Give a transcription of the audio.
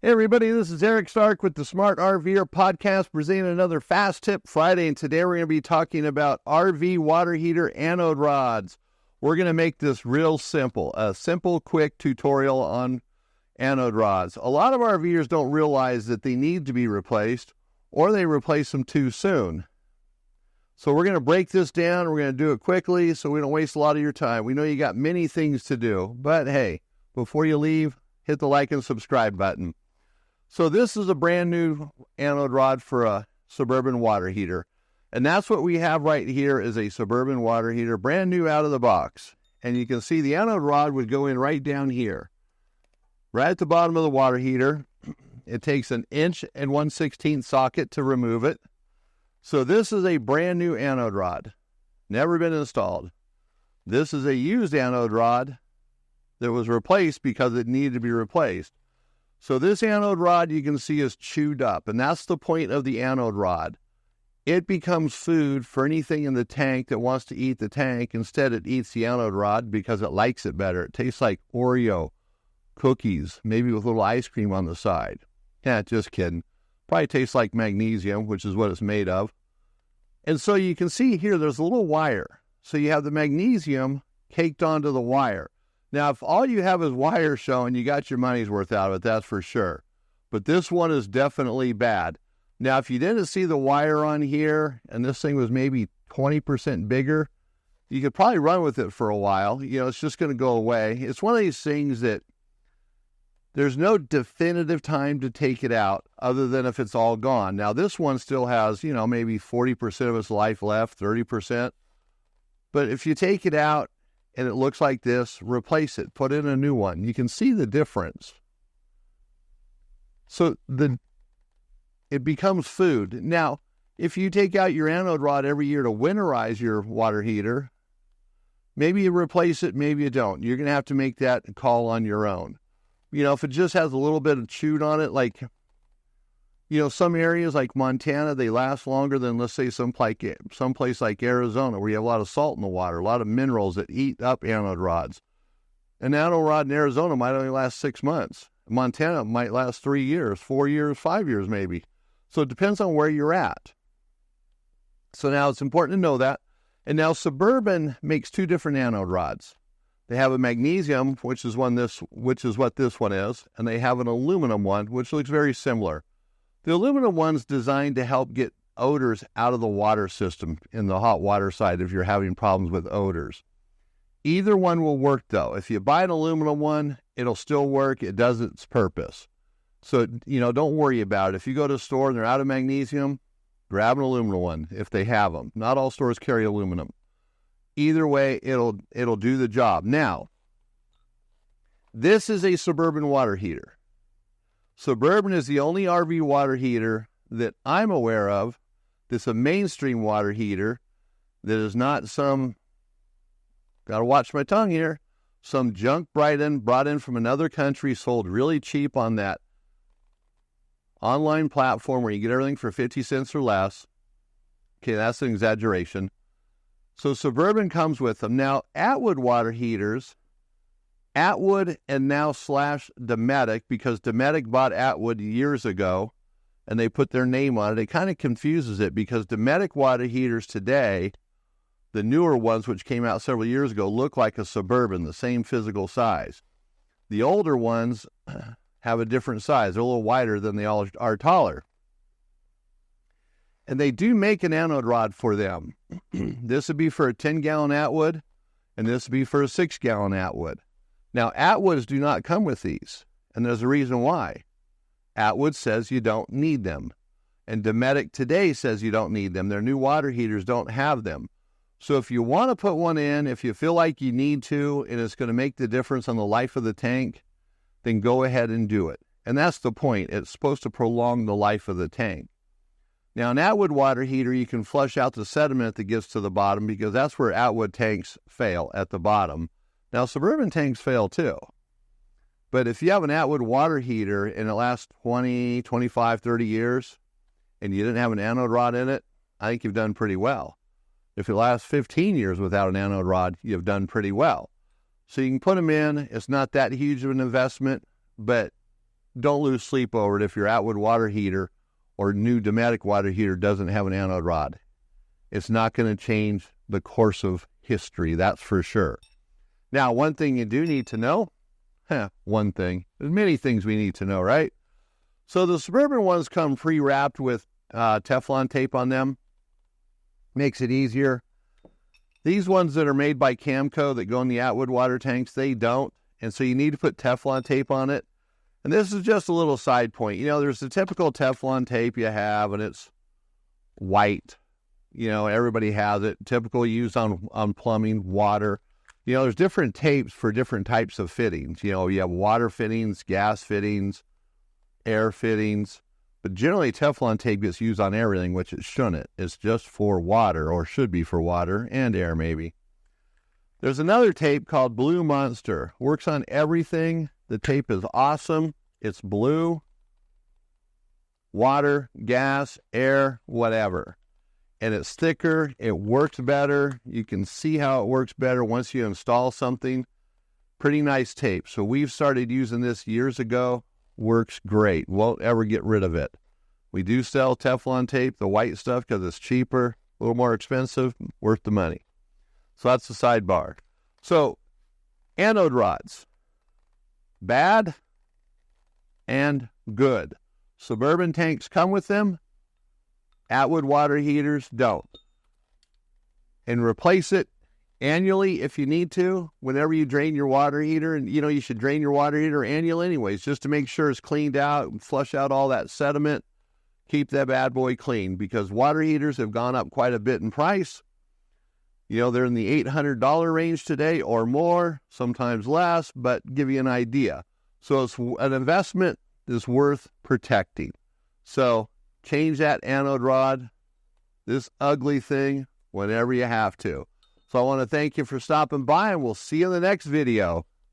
Hey everybody, this is Eric Stark with the Smart RVer podcast, presenting another Fast Tip Friday, and today we're going to be talking about RV water heater anode rods. We're going to make this real simple, a simple, quick tutorial on anode rods. A lot of RVers don't realize that they need to be replaced, or they replace them too soon. So we're going to break this down, we're going to do it quickly so we don't waste a lot of your time. We know you got many things to do, but hey, before you leave, hit the like and subscribe button. So this is a brand new anode rod for a Suburban water heater. And that's what we have right here is a Suburban water heater, brand new out of the box. And you can see the anode rod would go in right down here, right at the bottom of the water heater. It takes an 1/16" inch socket to remove it. So this is a brand new anode rod, never been installed. This is a used anode rod that was replaced because it needed to be replaced. So this anode rod you can see is chewed up, and that's the point of the anode rod. It becomes food for anything in the tank that wants to eat the tank. Instead, it eats the anode rod because it likes it better. It tastes like Oreo cookies, maybe with a little ice cream on the side. Yeah, just kidding. Probably tastes like magnesium, which is what it's made of. And so you can see here there's a little wire. So you have the magnesium caked onto the wire. Now, if all you have is wire showing, you got your money's worth out of it, that's for sure. But this one is definitely bad. Now, if you didn't see the wire on here, and this thing was maybe 20% bigger, you could probably run with it for a while. You know, it's just going to go away. It's one of these things that there's no definitive time to take it out other than if it's all gone. Now, this one still has, maybe 40% of its life left, 30%. But if you take it out, and it looks like this, replace it, put in a new one. You can see the difference. So it becomes food. Now, if you take out your anode rod every year to winterize your water heater, maybe you replace it, maybe you don't. You're going to have to make that call on your own. If it just has a little bit of chewed on it, like, some areas like Montana, they last longer than, let's say, someplace like Arizona, where you have a lot of salt in the water, a lot of minerals that eat up anode rods. An anode rod in Arizona might only last 6 months. Montana might last 3 years, 4 years, 5 years maybe. So it depends on where you're at. So now it's important to know that. And now Suburban makes two different anode rods. They have a magnesium, which is what this one is, and they have an aluminum one, which looks very similar. The aluminum one's designed to help get odors out of the water system in the hot water side if you're having problems with odors. Either one will work, though. If you buy an aluminum one, it'll still work. It does its purpose. So, don't worry about it. If you go to a store and they're out of magnesium, grab an aluminum one if they have them. Not all stores carry aluminum. Either way, it'll do the job. Now, this is a Suburban water heater. Suburban is the only RV water heater that I'm aware of that's a mainstream water heater that is not some, gotta watch my tongue here, some junk brought in from another country, sold really cheap on that online platform where you get everything for 50 cents or less. Okay, that's an exaggeration. So Suburban comes with them. Now, Atwood water heaters, Atwood and now / Dometic, because Dometic bought Atwood years ago and they put their name on it. It kind of confuses it because Dometic water heaters today, the newer ones which came out several years ago, look like a Suburban, the same physical size. The older ones have a different size. They're a little wider than they all are taller. And they do make an anode rod for them. This would be for a 10-gallon Atwood, and this would be for a 6-gallon Atwood. Now, Atwoods do not come with these, and there's a reason why. Atwood says you don't need them, and Dometic today says you don't need them. Their new water heaters don't have them. So if you want to put one in, if you feel like you need to, and it's going to make the difference on the life of the tank, then go ahead and do it. And that's the point. It's supposed to prolong the life of the tank. Now, an Atwood water heater, you can flush out the sediment that gets to the bottom because that's where Atwood tanks fail, at the bottom. Now, Suburban tanks fail too. But if you have an Atwood water heater and it lasts 20, 25, 30 years, and you didn't have an anode rod in it, I think you've done pretty well. If it lasts 15 years without an anode rod, you've done pretty well. So you can put them in. It's not that huge of an investment, but don't lose sleep over it if your Atwood water heater or new Dometic water heater doesn't have an anode rod. It's not going to change the course of history, that's for sure. Now, one thing you do need to know, one thing, there's many things we need to know, right? So the Suburban ones come pre-wrapped with Teflon tape on them. Makes it easier. These ones that are made by Camco that go in the Atwood water tanks, they don't. And so you need to put Teflon tape on it. And this is just a little side point. You know, there's the typical Teflon tape you have, and it's white. You know, everybody has it. Typical used on plumbing, water. You know, there's different tapes for different types of fittings. You know, you have water fittings, gas fittings, air fittings. But generally, Teflon tape gets used on everything, which it shouldn't. It's just for water, or should be for water and air, maybe. There's another tape called Blue Monster. Works on everything. The tape is awesome. It's blue, water, gas, air, whatever. And it's thicker. It works better. You can see how it works better once you install something. Pretty nice tape. So we've started using this years ago. Works great. Won't ever get rid of it. We do sell Teflon tape, the white stuff, because it's cheaper, a little more expensive, worth the money. So that's the sidebar. So anode rods, bad and good. Suburban tanks come with them. Atwood water heaters don't. And replace it annually if you need to, whenever you drain your water heater. And, you know, you should drain your water heater annually anyways, just to make sure it's cleaned out and flush out all that sediment. Keep that bad boy clean, because water heaters have gone up quite a bit in price. You know, they're in the $800 range today or more, sometimes less, but give you an idea. So it's an investment that's worth protecting. So change that anode rod, this ugly thing, whenever you have to. So I want to thank you for stopping by, and we'll see you in the next video.